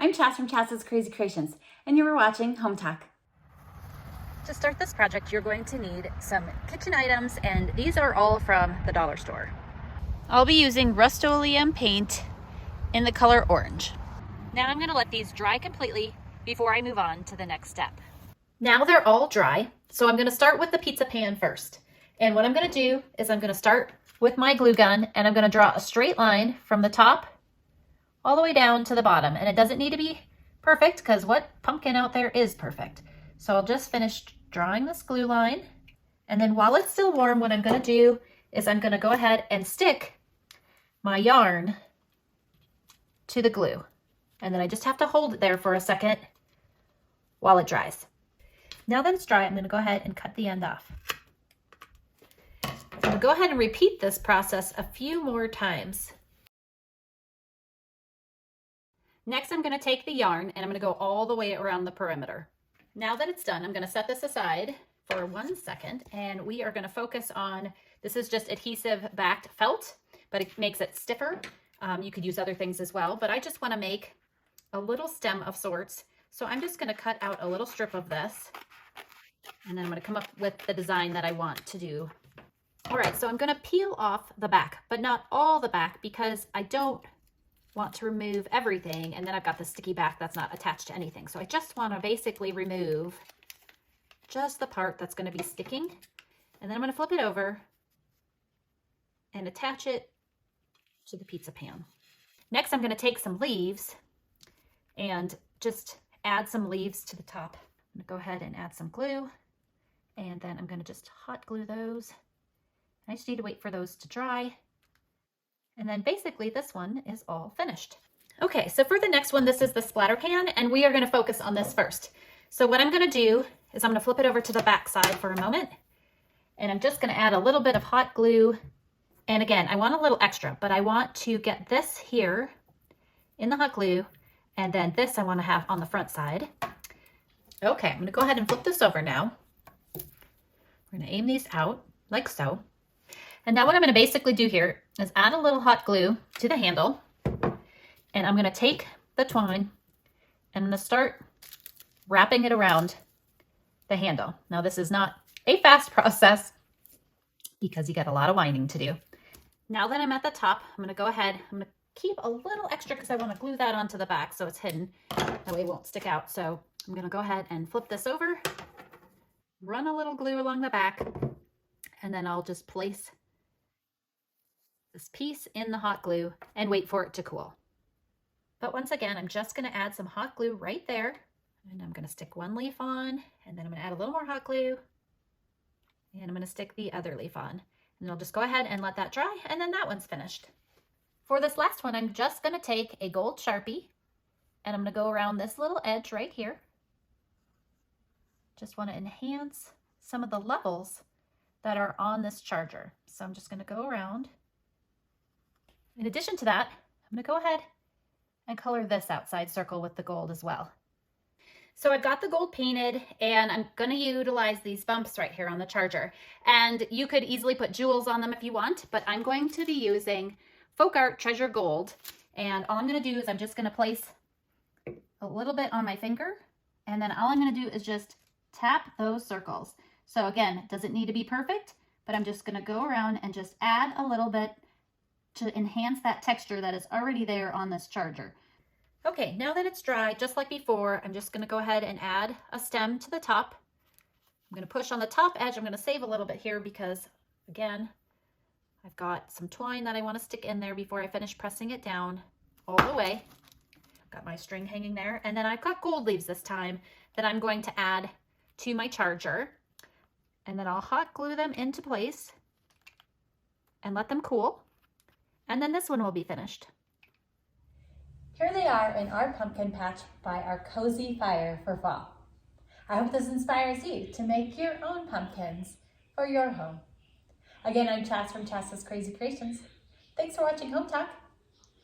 I'm Chas from Chas's Crazy Creations, and you were watching Hometalk. To start this project, you're going to need some kitchen items, and these are all from the dollar store. I'll be using Rust-Oleum paint in the color orange. Now I'm going to let these dry completely before I move on to the next step. Now they're all dry, so I'm going to start with the pizza pan first. And what I'm going to do is I'm going to start with my glue gun, and I'm going to draw a straight line from the top all the way down to the bottom. And it doesn't need to be perfect, because what pumpkin out there is perfect. So I'll just finish drawing this glue line. And then while it's still warm, what I'm going to do is I'm going to go ahead and stick my yarn to the glue. And then I just have to hold it there for a second while it dries. Now that it's dry, I'm going to go ahead and cut the end off. So I'm going to go ahead and repeat this process a few more times. Next, I'm going to take the yarn and I'm going to go all the way around the perimeter. Now that it's done, I'm going to set this aside for 1 second, and we are going to focus on, this is just adhesive backed felt, but it makes it stiffer. You could use other things as well, but I just want to make a little stem of sorts. So I'm just going to cut out a little strip of this, and then I'm going to come up with the design that I want to do. All right, so I'm going to peel off the back, but not all the back, because I don't want to remove everything, and then I've got the sticky back that's not attached to anything. So I just want to basically remove just the part that's going to be sticking, and then I'm going to flip it over and attach it to the pizza pan. Next, I'm going to take some leaves and just add some leaves to the top. I'm going to go ahead and add some glue, and then I'm going to just hot glue those. I just need to wait for those to dry. And then basically this one is all finished. Okay, so for the next one, this is the splatter pan, and we are going to focus on this first. So what I'm going to do is I'm going to flip it over to the back side for a moment, and I'm just going to add a little bit of hot glue. And again, I want a little extra, but I want to get this here in the hot glue, and then this I want to have on the front side. Okay, I'm going to go ahead and flip this over now. We're going to aim these out like so. And now what I'm going to basically do here is add a little hot glue to the handle, and I'm going to take the twine and I'm going to start wrapping it around the handle. Now this is not a fast process because you got a lot of winding to do. Now that I'm at the top, I'm going to go ahead, I'm going to keep a little extra because I want to glue that onto the back so it's hidden. That way it won't stick out. So I'm going to go ahead and flip this over, run a little glue along the back, and then I'll just place this piece in the hot glue and wait for it to cool. But once again, I'm just going to add some hot glue right there, and I'm going to stick one leaf on, and then I'm going to add a little more hot glue, and I'm going to stick the other leaf on. And I'll just go ahead and let that dry, and then that one's finished. For this last one, I'm just going to take a gold Sharpie, and I'm going to go around this little edge right here. Just want to enhance some of the levels that are on this charger. So I'm just going to go around. In addition to that, I'm going to go ahead and color this outside circle with the gold as well. So I've got the gold painted, and I'm going to utilize these bumps right here on the charger. And you could easily put jewels on them if you want, but I'm going to be using Folk Art Treasure Gold. And all I'm going to do is I'm just going to place a little bit on my finger, and then all I'm going to do is just tap those circles. So again, it doesn't need to be perfect, but I'm just going to go around and just add a little bit to enhance that texture that is already there on this charger. Okay, now that it's dry, just like before, I'm just going to go ahead and add a stem to the top. I'm going to push on the top edge. I'm going to save a little bit here because, again, I've got some twine that I want to stick in there before I finish pressing it down all the way. I've got my string hanging there, and then I've got gold leaves this time that I'm going to add to my charger, and then I'll hot glue them into place and let them cool. And then this one will be finished. Here they are in our pumpkin patch by our cozy fire for fall. I hope this inspires you to make your own pumpkins for your home. Again, I'm Chas from Chas's Crazy Creations. Thanks for watching Hometalk,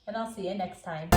and I'll see you next time.